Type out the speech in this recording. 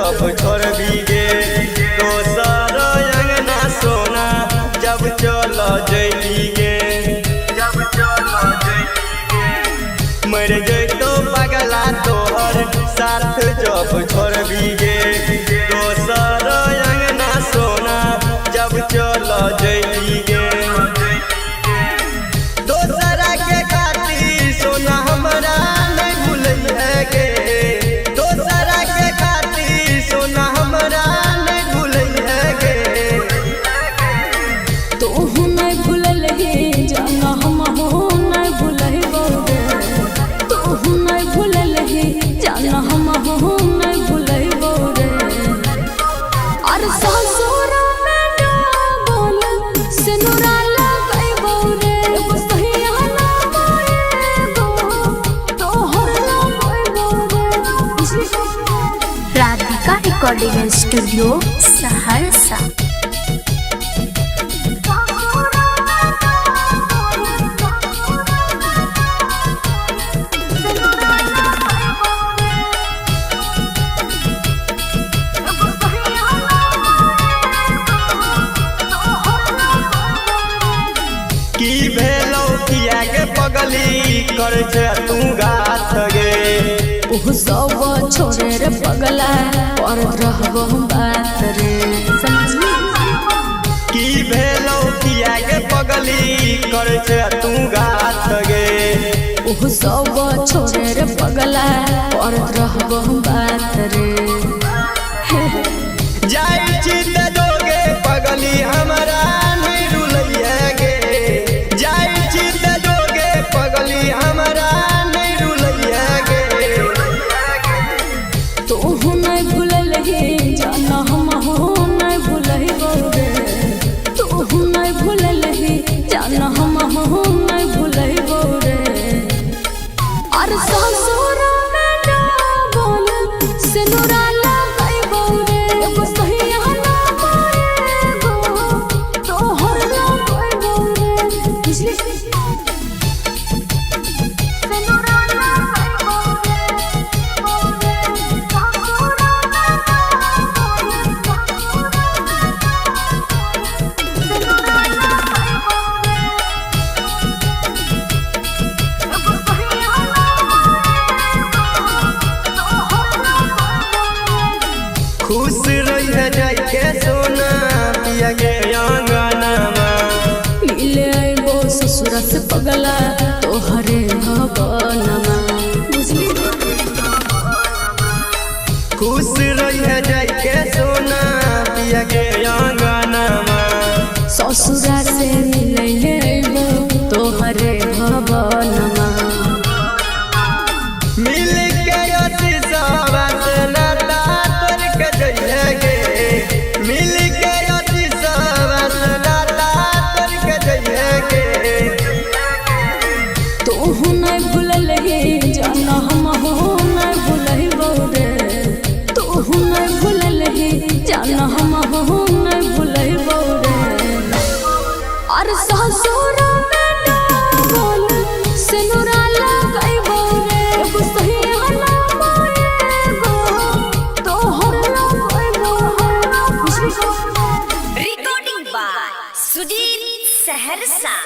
जब छोड़ गे दोसर अंगना सोना जब चल जइगे मर जइतो पगला तोहर साथ जब छोड़ गे दोसर अंगना सोना जब चल जइगे दोसरा के खातिर सोना हमरा नहीं भूलिए गे दोसरा के खातिर सोना हमरा नहीं भूलिए गे तोहू नहीं भूलल हे जाना हम नहीं भूलबो रे तोहू नहीं भूलल हे जाना हम नहीं भूलबो रे और ससुर में डबल सिनुरा लगैबो रे बसहिया ना माएगो तोहर लगैबो रे राधिका रिकॉर्डिंग स्टूडियो सहरसा। की भेलो किया के पगली कर तू गाथ गे ओह सब छोड़े रे पगला और रहबो बात रे समझली की भेलो किया के पगली कर तू गाथ गे ओह सब छोड़े रे पगला और रहबो बात रे जाई छी त जोगे पगली हमरा नहीं रुलैया गे जाई छी त जोगे पगली हमरा नहीं रुलैया गे तोहू नहीं भूलल हे जाना हम नहीं भूलबो रे तोहू नहीं भूलल हे जाना हम नहीं भूलबो रे और ससुर में डबल सिनुरा लगैबो रे बसहिया ना माएगो तोहर लगैबो रे बुझली सिनुरा लगैबो खुश रही जाई के सोना पिया के अंगनामा मिले आइबो ससुरा से पगला तोहरे भवनमा बुझली खुश रही जाई के सोना पिया के अंगनामा ससुरा से मिले आइबो तोहरे भवनमा मिल के अति सावत नाता तोर के जइहे गे मिल के अति सावत नाता तोर के जइहे गे तोहू नहीं भूलल हे जाना हम नहीं भूलबो रे तोहू नहीं भूलल हे जाना हम नहीं भूलबो रे और ससुर में डबल सिनुरा लगैबो रे बसहिया ना माएगो तोहर लगैबो रे रिकॉर्डिंग बाय सुजीत सहरसा।